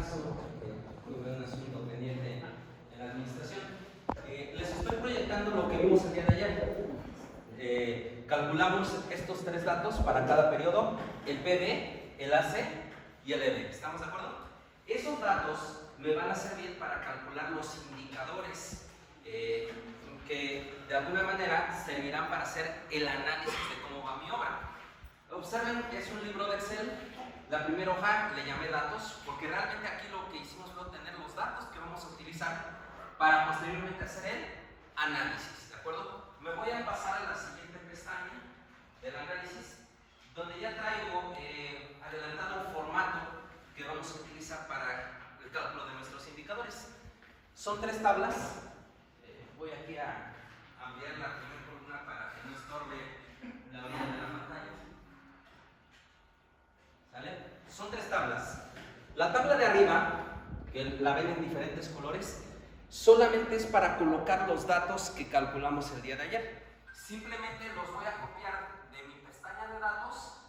caso, tuve un asunto pendiente en la administración. Les estoy proyectando lo que vimos el día de ayer. Calculamos estos tres datos para cada periodo: el PB, el AC y el EB. ¿Estamos de acuerdo? Esos datos me van a servir para calcular los indicadores que de alguna manera servirán para hacer el análisis de cómo va mi obra. Observen que es un libro de Excel. La primera hoja le llamé datos porque realmente aquí lo que hicimos fue obtener los datos que vamos a utilizar para posteriormente hacer el análisis, ¿de acuerdo? Me voy a pasar a la siguiente pestaña del análisis, donde ya traigo adelantado un formato que vamos a utilizar para el cálculo de nuestros indicadores. Son tres tablas. Voy aquí a ampliar la primera columna para que no estorbe la orilla de la pantalla. ¿Sale? Son tres tablas. La tabla de arriba, que la ven en diferentes colores, solamente es para colocar los datos que calculamos el día de ayer. Simplemente los voy a copiar de mi pestaña de datos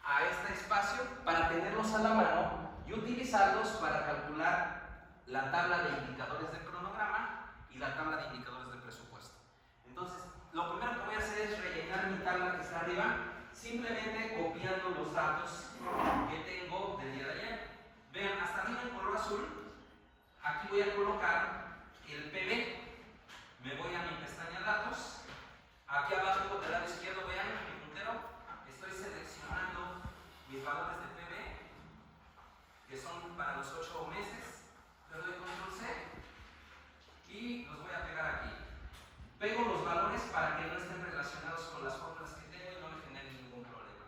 a este espacio para tenerlos a la mano y utilizarlos para calcular la tabla de indicadores del cronograma y la tabla de indicadores del presupuesto. Entonces, lo primero que voy a hacer es rellenar mi tabla que está arriba, simplemente copiando los datos que tengo del día de ayer. Vean, hasta arriba en color azul, aquí voy a colocar el PB. Me voy a mi pestaña de datos. Aquí abajo del lado izquierdo, vean mi puntero, estoy seleccionando mis valores de PB, que son para los 8 meses. Le doy control C y los voy a pegar aquí. Pego los valores para que no estén relacionados con las fórmulas que tengo y no me generen ningún problema.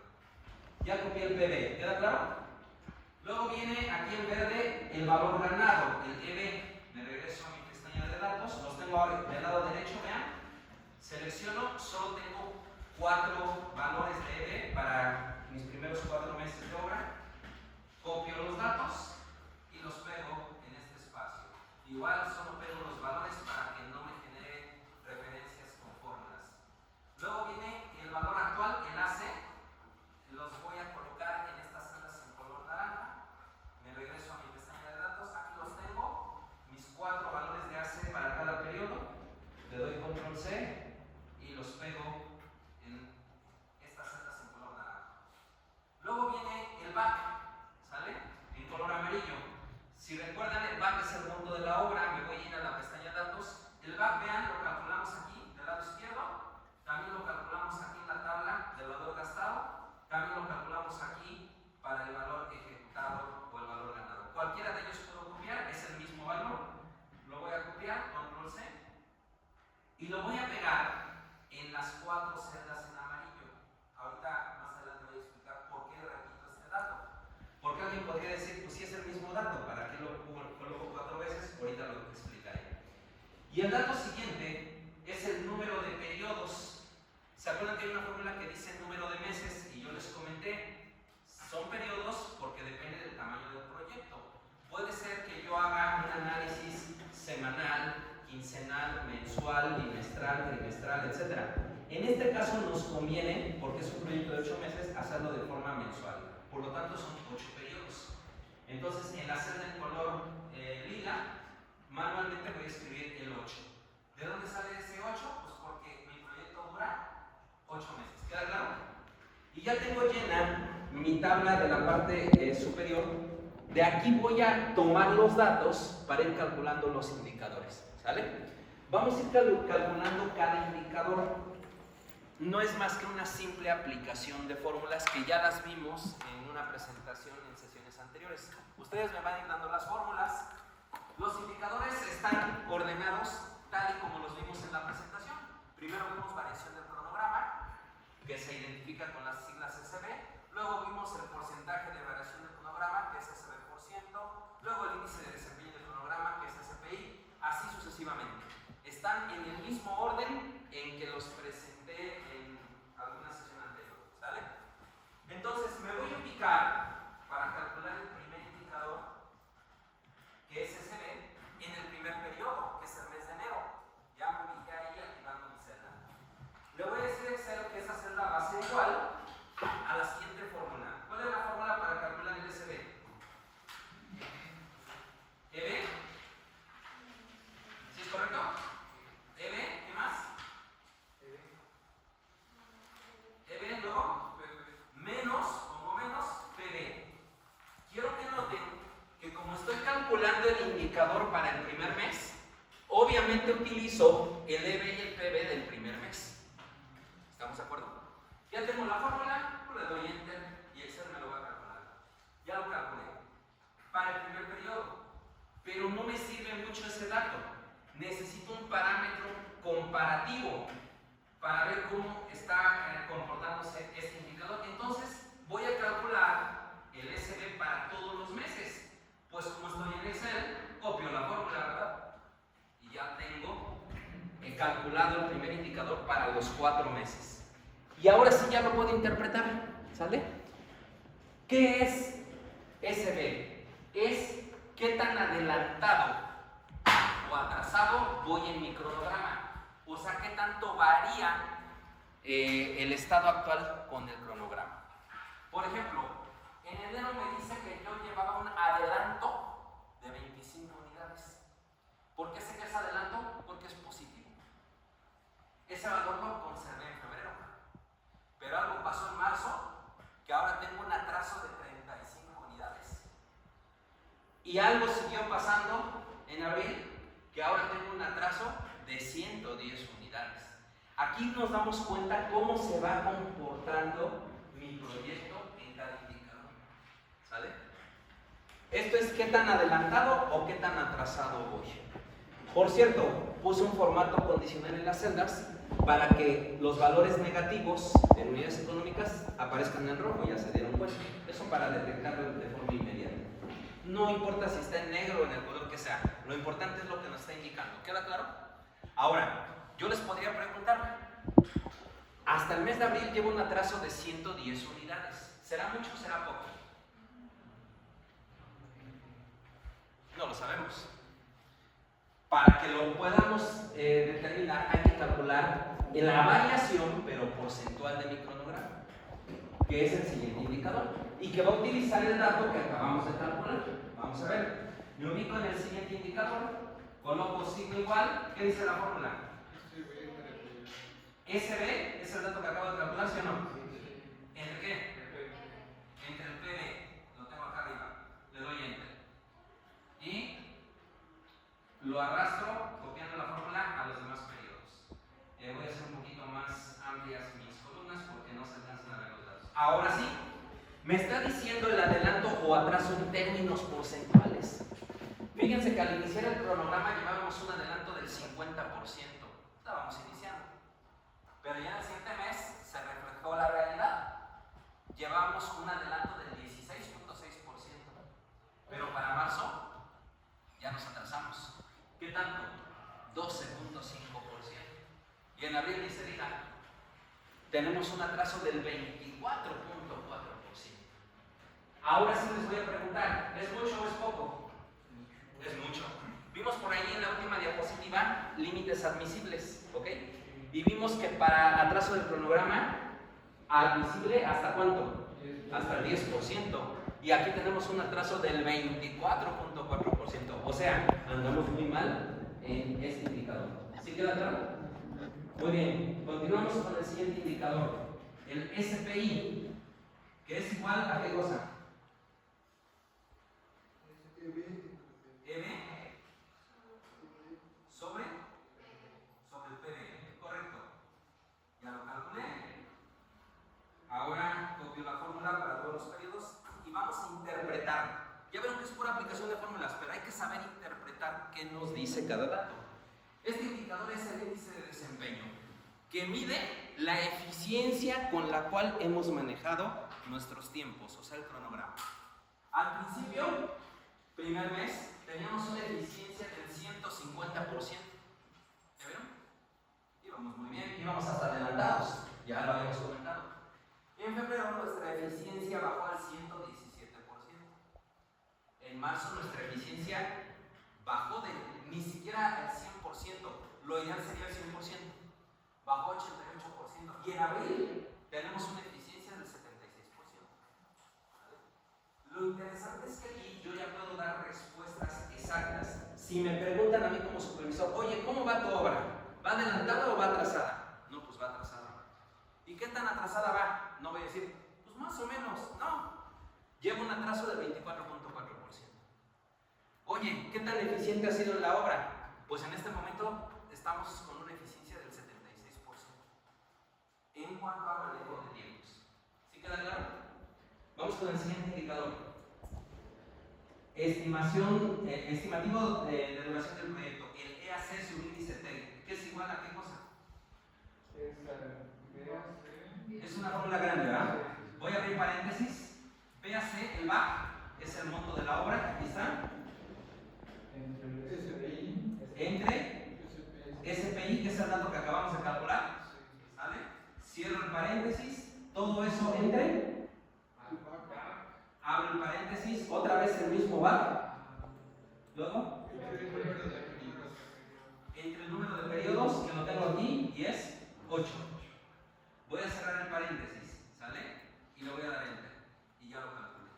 Ya copié el PB, ¿queda claro? Luego viene aquí en verde el valor ganado, el EB. Me regreso a mi pestaña de datos, los tengo ahora del lado derecho, vean. Selecciono, solo tengo 4 valores de EB para mis primeros 4 meses de obra. Copio los datos y los pego en este espacio. Igual solo pego los valores para que no me genere referencias con fórmulas. Luego viene el valor actual, el AC. Los voy a colocar en estas celdas en color naranja. Me regreso a mi pestaña de datos. Aquí los tengo, mis 4 valores de AC para cada periodo. Le doy control C y los pego en estas celdas en color naranja. Luego viene el back, ¿sale? En color amarillo. Si recuerdan, el back es el monto de la obra. Me voy a ir a la pestaña de datos. El back, vean, lo calculamos aquí del lado izquierdo. También lo calculamos aquí en la tabla del valor gastado. También lo calculamos aquí para el valor ejecutado o el valor ganado. Cualquiera de ellos puedo copiar, es el mismo valor. Lo voy a copiar, control C. Y lo voy a pegar en las 4 celdas en amarillo. Ahorita más adelante voy a explicar por qué repito este dato. Porque alguien podría decir, pues si es el mismo dato, ¿para qué lo coloco 4 veces? Ahorita lo explicaré. Y el dato siguiente es el número de periodos. ¿Se acuerdan que hay una fórmula que dice número de meses? Y yo les comenté, son periodos porque depende del tamaño del proyecto. Puede ser que yo haga un análisis semanal, quincenal, mensual, bimestral, trimestral, etc. En este caso nos conviene, porque es un proyecto de 8 meses, hacerlo de forma mensual. Por lo tanto son 8 periodos. Entonces en la celda en color lila, manualmente voy a escribir el 8. ¿De dónde sale ese 8? Pues porque mi proyecto dura 8 meses. ¿Queda claro? Y ya tengo llena mi tabla de la parte superior. De aquí voy a tomar los datos para ir calculando los indicadores. ¿Sale? Vamos a ir calculando cada indicador. No es más que una simple aplicación de fórmulas que ya las vimos en una presentación en sesiones anteriores. Ustedes me van a ir dando las fórmulas. Los indicadores están ordenados tal y como los vimos en la presentación. Primero vimos variación del cronograma, que se identifica con las siglas SB. Luego vimos el porcentaje de variación del cronograma, que es SB%. Luego el índice de desempeño del cronograma, que es SPI. Así sucesivamente. Están en el mismo orden en que los presenté en alguna sesión anterior. ¿Sale? Entonces me voy a ubicar para calcular el primer indicador, que es SB, en el primer periodo, que es el mes de enero. Ya me ubiqué ahí activando mi celda. Le voy a decir a Excel que esa celda va a ser igual a la siguiente fórmula. ¿Cuál es la fórmula para calcular el SB? que como estoy calculando el indicador para el primer mes, obviamente utilizo el EB y el PB del primer mes. ¿Estamos de acuerdo? Ya tengo la fórmula, le doy Enter y Excel me lo va a calcular. Ya lo calculé. Para el primer periodo. Pero no me sirve mucho ese dato. Necesito un parámetro comparativo para ver cómo está comportándose este indicador. Entonces, voy a calcular el SB para todos los meses. Pues como estoy en Excel, copio la fórmula, ¿verdad? Y ya tengo calculado el primer indicador para los 4 meses. Y ahora sí ya lo puedo interpretar, ¿sale? ¿Qué es SB? Es qué tan adelantado o atrasado voy en mi cronograma. O sea, qué tanto varía el estado actual con el cronograma. Por ejemplo, en enero me dice que yo llevaba un adelanto de 25 unidades. ¿Por qué sé que es adelanto? Porque es positivo. Ese valor lo conservé en febrero. Pero algo pasó en marzo, que ahora tengo un atraso de 35 unidades. Y algo siguió pasando en abril, que ahora tengo un atraso de 110 unidades. Aquí nos damos cuenta cómo se va comportando mi proyecto en cada indicador. ¿Sale? Esto es qué tan adelantado o qué tan atrasado voy. Por cierto, puse un formato condicional en las celdas para que los valores negativos en unidades económicas aparezcan en rojo, ya se dieron cuenta. Eso para detectarlo de forma inmediata. No importa si está en negro o en el color que sea, lo importante es lo que nos está indicando. ¿Queda claro? Ahora, yo les podría preguntar, hasta el mes de abril llevo un atraso de 110 unidades. ¿Será mucho o será poco? No lo sabemos. Para que lo podamos determinar, hay que calcular la variación, pero porcentual de mi cronograma, que es el siguiente indicador, y que va a utilizar el dato que acabamos de calcular. Vamos a ver. Me ubico en el siguiente indicador, coloco signo igual. ¿Qué dice la fórmula? SB es el dato que acabo de calcular, ¿sí o no? ¿Entre qué? Entre el PB. Lo tengo acá arriba. Le doy Enter. Y lo arrastro copiando la fórmula a los demás periodos. Voy a hacer un poquito más amplias mis columnas porque no se alcanzan a ver los datos. Ahora sí, me está diciendo el adelanto o atraso en términos porcentuales. Fíjense que al iniciar el cronograma llevábamos un adelanto del 50%. Estábamos iniciando. Pero ya en el siguiente mes se reflejó la realidad. Llevábamos un adelanto del 16.6%. Pero para marzo ya nos atrasamos. ¿Qué tanto? 12.5%. Y en abril ni se diga. Tenemos un atraso del 24.4%. Ahora sí les voy a preguntar, ¿es mucho o es poco? Es mucho. Vimos por ahí en la última diapositiva límites admisibles, ¿ok? Y vimos que para atraso del cronograma, admisible, ¿hasta cuánto? Hasta el 10%. Y aquí tenemos un atraso del 24.4%. O sea, andamos muy mal en este indicador. ¿Sí queda claro? Muy bien, continuamos con el siguiente indicador. El SPI, que es igual a qué cosa? EB sobre el PB, correcto. Ya lo calculé. Ahora copio la fórmula para todos los periodos y vamos a interpretar. Ya vieron que es pura aplicación de fórmulas, pero hay que saber interpretar qué nos dice cada dato. Este indicador es el índice de desempeño, que mide la eficiencia con la cual hemos manejado nuestros tiempos, o sea, el cronograma. Al principio, primer mes, teníamos una eficiencia del 150%. ¿Ya vieron? Íbamos muy bien, íbamos hasta adelantados, ya lo habíamos comentado. En febrero nuestra eficiencia bajó al 117%. En marzo nuestra eficiencia bajó de ni siquiera el 100%, lo ideal sería el 100%, bajó al 88%. Y en abril tenemos una eficiencia del 76%. Lo interesante es que aquí yo ya puedo dar respuestas exactas. Si me preguntan a mí como supervisor, oye, ¿cómo va tu obra? ¿Va adelantada o va atrasada? No, pues va atrasada. ¿Y qué tan atrasada va? No voy a decir, pues más o menos, no. Lleva un atraso del 24.4%. oye, ¿qué tan eficiente ha sido la obra? Pues en este momento estamos con una eficiencia del 76% en cuanto a manejo de tiempos. ¿Sí queda claro? Vamos con el siguiente indicador. Estimativo de duración del proyecto, el EAC subíndice TEG, que es igual a qué cosa. Es una fórmula grande, ¿verdad? Voy a abrir paréntesis. BAC, el BAC, es el monto de la obra, aquí está. Entre SPI, que es el dato que acabamos de calcular. ¿Sale? Cierro el paréntesis. Todo eso entre. Abro el paréntesis, otra vez el mismo BAC. Luego, entre el número de periodos, que lo tengo aquí, y es 8. Voy a cerrar el paréntesis, ¿sale? Y le voy a dar enter. Y ya lo calculé.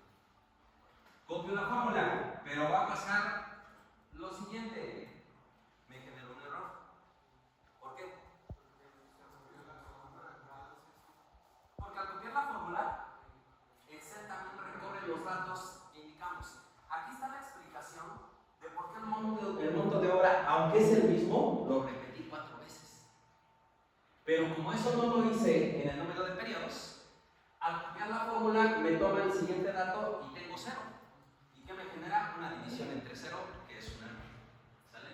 Copio la fórmula, pero va a pasar lo siguiente. Me generó un error. ¿Por qué? Porque al copiar la fórmula, Excel también recorre los datos que indicamos. Aquí está la explicación de por qué el monto de obra, aunque es el mismo, lo repetí 4 veces. Pero como eso no lo hice en el número de periodos, al copiar la fórmula me toma el siguiente dato y tengo 0. ¿Y qué me genera? Una división entre 0, que es un error. ¿Sale?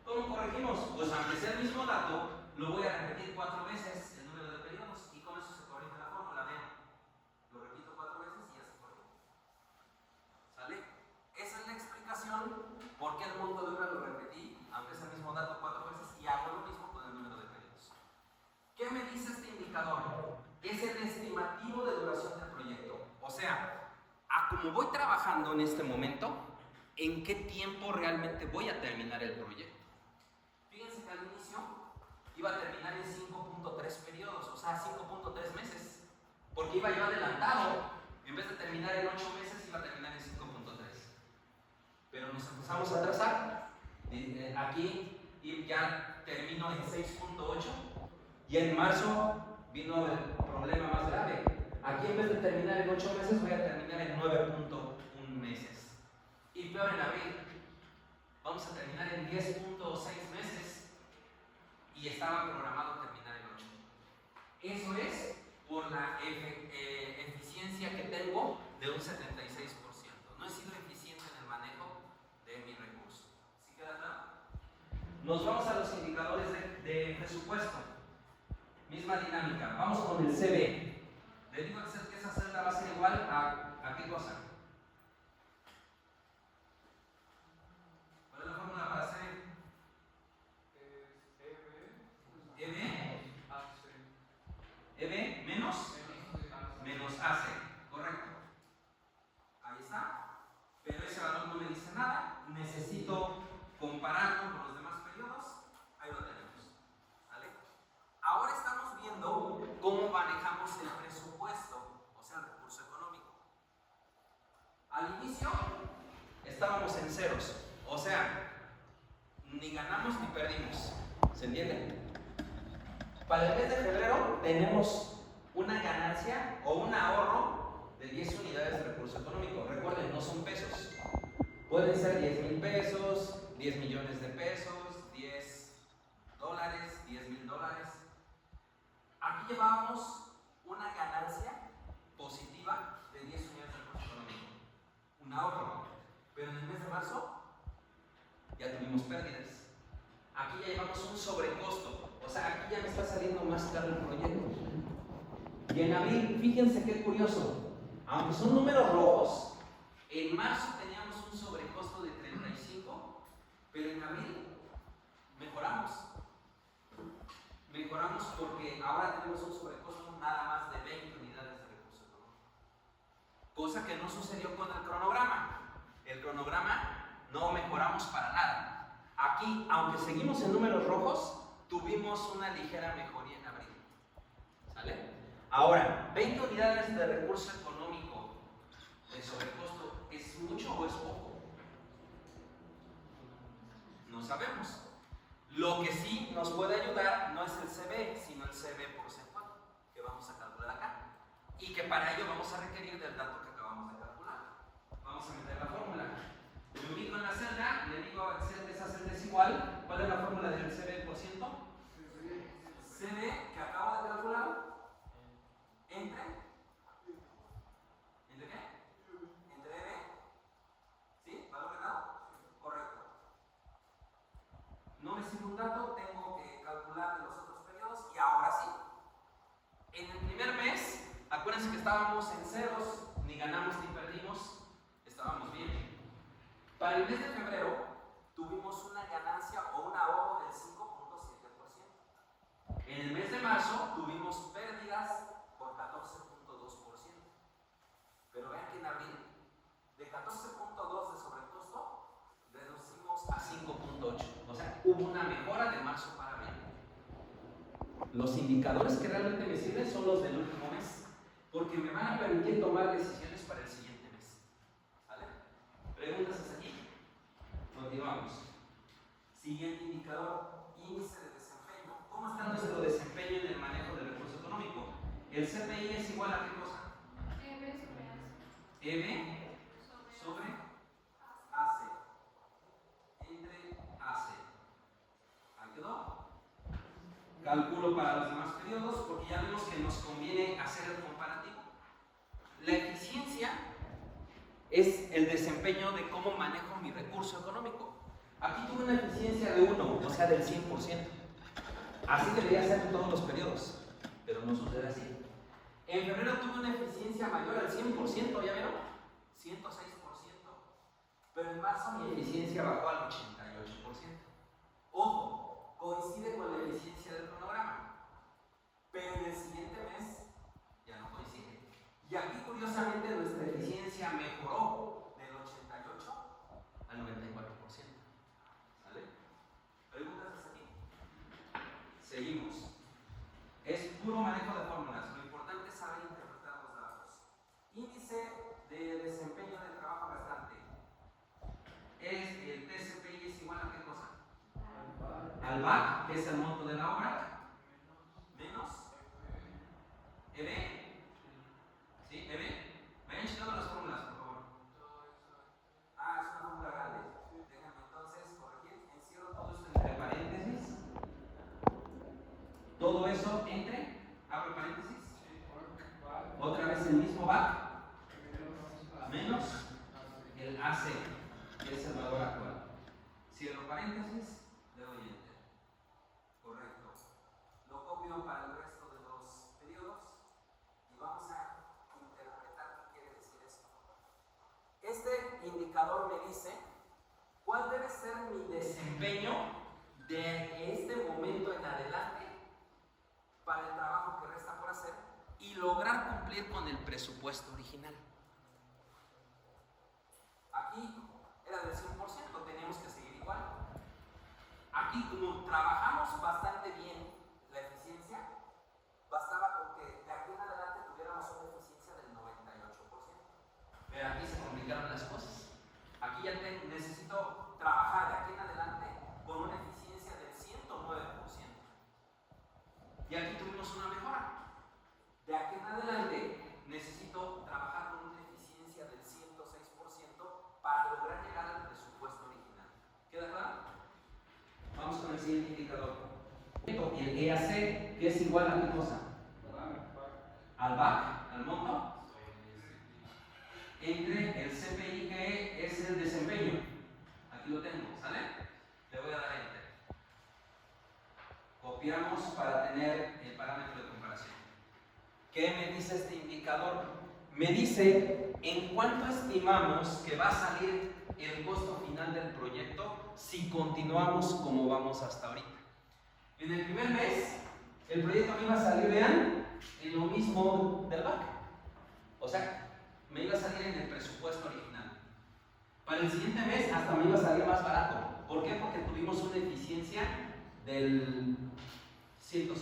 ¿Cómo corregimos? Pues aunque sea el mismo dato, lo voy a repetir 4 veces el número de periodos y con eso se corrige la fórmula. Vean. Lo repito 4 veces y ya se corrige. ¿Sale? Esa es la explicación por qué el monto de obra lo repetí, aunque es el mismo dato 4 veces, y hago lo mismo con el número de periodos. ¿Qué me dice este indicador? Es el estimativo de duración del proyecto. O sea, a como voy trabajando en este momento, ¿en qué tiempo realmente voy a terminar el proyecto? Fíjense que al inicio iba a terminar en 5.3 periodos, o sea, 5.3 meses. Porque iba yo adelantado, en vez de terminar en 8 meses, iba a terminar en 5.3. Pero nos empezamos a atrasar. Aquí ya termino en 6.8 y en marzo vino el problema más grave. Aquí en vez de terminar en 8 meses, voy a terminar en 9.1 meses. Y peor en abril, vamos a terminar en 10.6 meses y estaba programado terminar en 8. Eso es por la eficiencia que tengo de un 76%. No he sido eficiente en el manejo de mi recurso. ¿Sí queda claro? Nos vamos a los indicadores de presupuesto. Misma dinámica. Vamos con el CB. Le digo que esa celda va a ser igual a ¿qué cosa? ¿Cuál es la fórmula para CB? EB menos AC, correcto. Ahí está. Pero ese valor no me dice nada. Necesito compararlo con los demás periodos. Ahí lo tenemos. ¿Vale? Ahora estamos viendo cómo manejamos el presupuesto, o sea, el recurso económico. Al inicio estábamos en ceros, o sea, ni ganamos ni perdimos. ¿Se entiende? Para el mes de febrero tenemos una ganancia o un ahorro de 10 unidades de recurso económico. Recuerden, no son pesos. Pueden ser 10,000 pesos, 10 millones de pesos, 10 dólares, 10,000 dólares. Aquí llevábamos una ganancia positiva de 10 unidades de recurso económico. Un ahorro. Pero en el mes de marzo ya tuvimos pérdidas. Aquí ya llevamos un sobrecosto. O sea, aquí ya me está saliendo más caro el proyecto. Y en abril, fíjense qué curioso. Aunque son números rojos, en marzo teníamos un sobrecosto de 35, pero en abril mejoramos. Mejoramos porque ahora tenemos un sobrecosto nada más de 20 unidades de recurso económico. Cosa que no sucedió con el cronograma. El cronograma no mejoramos para nada. Aquí, aunque seguimos en números rojos, tuvimos una ligera mejoría en abril. ¿Sale? Ahora, 20 unidades de recurso económico de sobrecosto, ¿es mucho o es poco? No sabemos. Lo que sí nos puede ayudar no es el CB, sino el CB porcentual, que vamos a calcular acá. Y que para ello vamos a requerir del dato que acabamos de calcular. Vamos a meter la fórmula. Me ubico en la dato, tengo que calcular los otros periodos y ahora sí. En el primer mes, acuérdense que estábamos en ceros, ni ganamos ni perdimos, estábamos bien. Para el mes de febrero tuvimos una ganancia o un ahorro del 5.7%. En el mes de marzo tuvimos pérdidas por 14.2%. Pero vean que en abril, de 14.2 de sobrecosto, reducimos a 5.8. O sea, hubo una mejora de marzo para abril. Los indicadores que realmente me sirven son los del último mes, porque me van a permitir tomar decisiones para el siguiente mes. ¿Vale? ¿Preguntas hasta aquí? Continuamos. Siguiente indicador, índice de desempeño. ¿Cómo está nuestro desempeño en el manejo del recurso económico? El CPI es igual a qué cosa? EB sobre AC. Entre AC. ¿Ahí quedó? Calculo para los demás periodos porque ya vimos que nos conviene hacer el comparativo. La eficiencia es el desempeño de cómo manejo mi recurso económico. Aquí tuve una eficiencia de 1, o sea del 100%. Así debería ser en todos los periodos, pero no sucede así. En febrero tuve una eficiencia mayor al 100%, ¿ya vieron? 106%. Pero en marzo mi eficiencia bajó al 88%. Ojo, coincide con la eficiencia del cronograma. Pero en el siguiente mes ya no coincide. Y aquí curiosamente nuestra eficiencia mejoró del 88 al 94%. ¿Sale? ¿Preguntas hasta aquí? Seguimos. Es puro manejo de fórmulas. Lo importante es saber interpretar los datos. Índice de desempeño del trabajo restante. Es el TCPI es igual a qué cosa? Al BAC, que es el monto de la obra, menos EB. ¿Sí? EB. Vayan checando las fórmulas, por favor. Ah, es una fórmula grande. Déjenme entonces corregir. Encierro todo esto entre paréntesis. Todo eso entre, abro paréntesis. Otra vez el mismo BAC. Menos el AC, que es el valor actual. Cierro paréntesis, le doy enter. Correcto. Lo copio para el resto de los periodos y vamos a interpretar qué quiere decir esto. Este indicador me dice cuál debe ser mi desempeño de este momento en adelante para el trabajo que resta por hacer y lograr cumplir con el presupuesto original. Aquí era del 100%, teníamos que seguir igual. Aquí, como trabajamos bastante bien la eficiencia, bastaba con que de aquí en adelante tuviéramos una eficiencia del 98%. Pero aquí se complicaron las cosas. Aquí ya necesito trabajar de aquí en adelante con una eficiencia del 109%. Y aquí tuvimos una mejora. De aquí en adelante necesito trabajar con una eficiencia del 106% para lograr llegar al presupuesto original. ¿Queda claro? Vamos con el siguiente indicador. El EAC, que es igual a qué cosa? Al BAC, al monto, entre el CPI, que es el desempeño. Aquí lo tengo, ¿sale? Le voy a dar enter. Copiamos para tener el parámetro de comparación. ¿Qué me dice este indicador? Me dice en cuánto estimamos que va a salir el costo final del proyecto si continuamos como vamos hasta ahorita. En el primer mes, el proyecto me iba a salir, vean, en lo mismo del BAC. O sea, me iba a salir en el presupuesto original. Para el siguiente mes, hasta me iba a salir más barato. ¿Por qué? Porque tuvimos una eficiencia del 106%.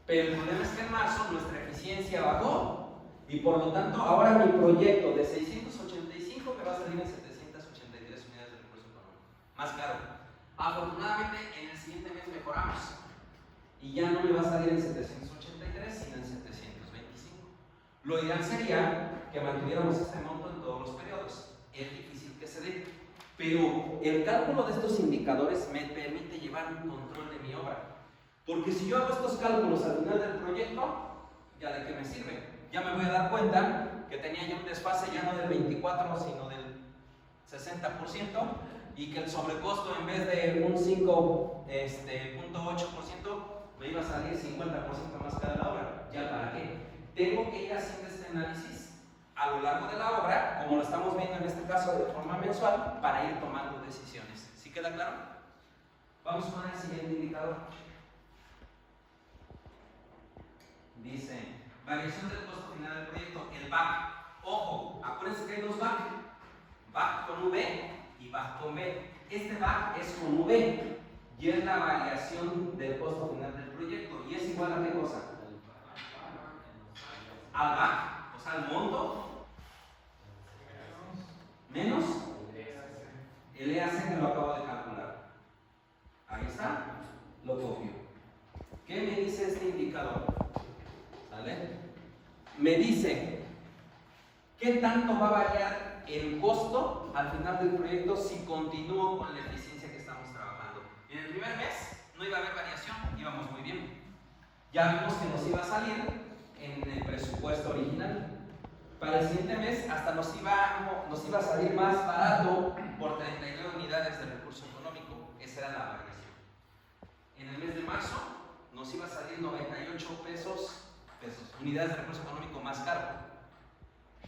Pero el problema es que en marzo nuestra eficiencia bajó y por lo tanto ahora mi proyecto de 685 me va a salir en 783 unidades de recurso económico. Más caro. Afortunadamente en el siguiente mes mejoramos y ya no me va a salir en 783 sino en 725. Lo ideal sería que mantuviéramos este monto en todos los periodos. Es difícil que se dé, pero el cálculo de estos indicadores me permite llevar un control de mi obra. Porque si yo hago estos cálculos al final del proyecto, ¿ya de qué me sirve? Ya me voy a dar cuenta que tenía ya un desfase ya no del 24, sino del 60%, y que el sobrecosto en vez de un 5.8% me iba a salir 50% más cada la obra. ¿Ya para qué? Tengo que ir haciendo este análisis a lo largo de la obra, como lo estamos viendo en este caso de forma mensual, para ir tomando decisiones. ¿Sí queda claro? Vamos con el siguiente indicador. Dice, variación del costo final del proyecto, el BAC. Ojo, acuérdense que hay dos BAC. BAC con V y BAC con B. Este BAC es con V y es la variación del costo final del proyecto. ¿Y es igual a qué cosa? Al BAC, o sea, al monto menos el EAC que lo acabo de calcular. Ahí está, lo copio. ¿Qué me dice este indicador? ¿Sale? Me dice qué tanto va a variar el costo al final del proyecto si continúo con la eficiencia que estamos trabajando. En el primer mes no iba a haber variación, íbamos muy bien. Ya vimos que nos iba a salir en el presupuesto original. Para el siguiente mes hasta nos iba a salir más barato por 39 unidades de recurso económico. Esa era la variación. En el mes de marzo nos iba a salir 98 unidades de recurso económico más caro.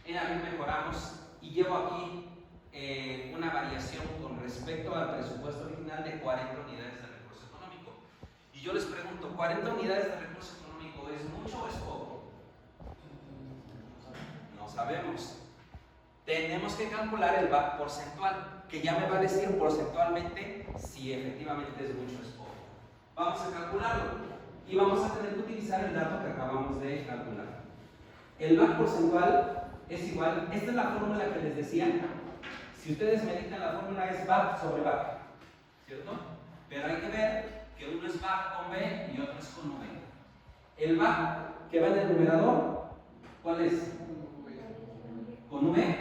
En abril mejoramos y llevo aquí una variación con respecto al presupuesto original de 40 unidades de recurso económico. Y yo les pregunto, ¿40 unidades de recurso económico es mucho o es poco? No sabemos. Tenemos que calcular el VAC porcentual, que ya me va a decir porcentualmente si efectivamente es mucho o es poco. Vamos a calcularlo y vamos a tener que utilizar el dato que acabamos de calcular. El VAC porcentual es igual, esta es la fórmula que les decía. Si ustedes meditan, la fórmula es VAC sobre VAC, ¿cierto? Pero hay que ver que uno es VAC con B y otro es con V. El VAC que va en el numerador, ¿cuál es? Con V,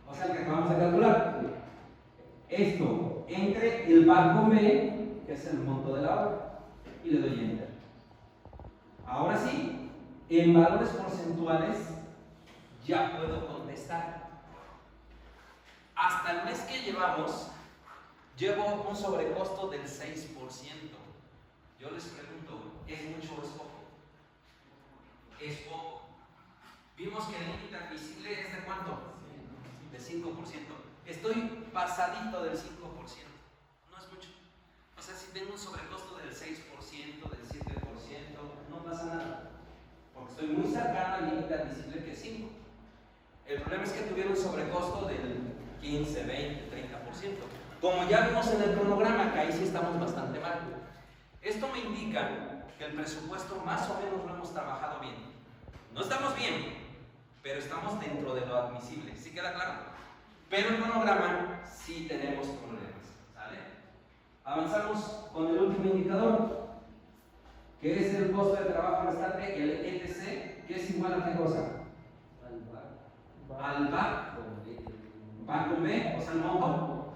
o sea el que acabamos de calcular. Esto entre el VAC con B, que es el monto de la obra, y le doy Enter. Ahora sí, en valores porcentuales ya puedo contestar. Hasta el mes que llevamos, llevo un sobrecosto del 6%. Yo les pregunto, ¿es mucho o es poco? Es poco. Vimos que el límite admisible es de ¿cuánto? De 5%. Estoy pasadito del 5%. No es mucho. O sea, si tengo un sobrecosto del 6%, del 7%, no pasa nada. Porque estoy muy cercano al límite admisible que es 5%. El problema es que tuvieron un sobrecosto del 15, 20, 30%. Como ya vimos en el cronograma, que ahí sí estamos bastante mal. Esto me indica que el presupuesto más o menos lo hemos trabajado bien. No estamos bien, pero estamos dentro de lo admisible. ¿Sí queda claro? Pero en el cronograma sí tenemos problemas. ¿Sale? Avanzamos con el último indicador, que es el costo de trabajo restante, el ETC, que es igual a qué cosa? Al VAC con B, o sea, el monto.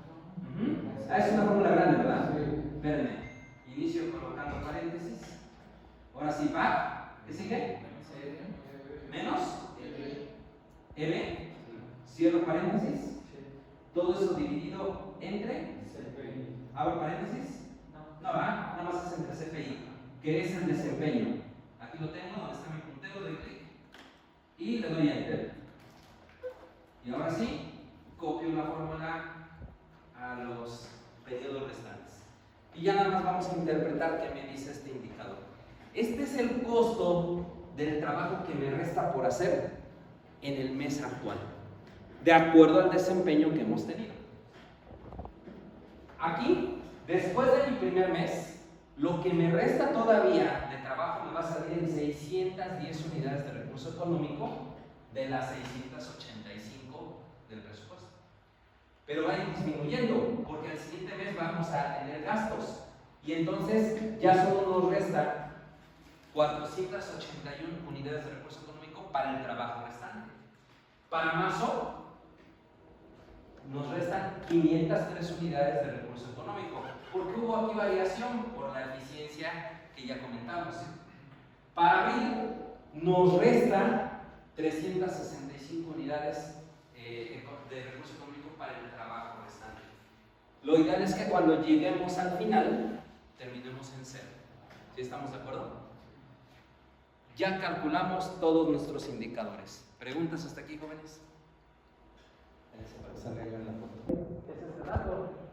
Es una fórmula grande, ¿verdad? Espérenme. Inicio colocando paréntesis. Ahora sí, VAC, ¿qué sigue? Menos M, cierro paréntesis. Todo eso dividido entre. Abro paréntesis. No, ¿verdad? Nada más es entre CPI, que es el desempeño. Aquí lo tengo, donde está mi puntero, doy clic y le doy Enter. Y ahora sí, copio la fórmula a los periodos restantes. Y ya nada más vamos a interpretar qué me dice este indicador. Este es el costo del trabajo que me resta por hacer en el mes actual, de acuerdo al desempeño que hemos tenido. Aquí, después de mi primer mes, lo que me resta todavía de trabajo me va a salir en 610 unidades de recurso económico de las 685 del presupuesto. Pero va a ir disminuyendo, porque el siguiente mes vamos a tener gastos. Y entonces ya solo nos resta 481 unidades de recurso económico para el trabajo restante. Para marzo nos restan 503 unidades de recurso económico, porque hubo aquí variación por la eficiencia que ya comentamos. Para abril nos restan 365 unidades de recurso económico para el trabajo restante. Lo ideal es que cuando lleguemos al final, terminemos en 0. ¿Sí estamos de acuerdo? Ya calculamos todos nuestros indicadores. ¿Preguntas hasta aquí, jóvenes? Se arregla la foto. ¿Es este dato?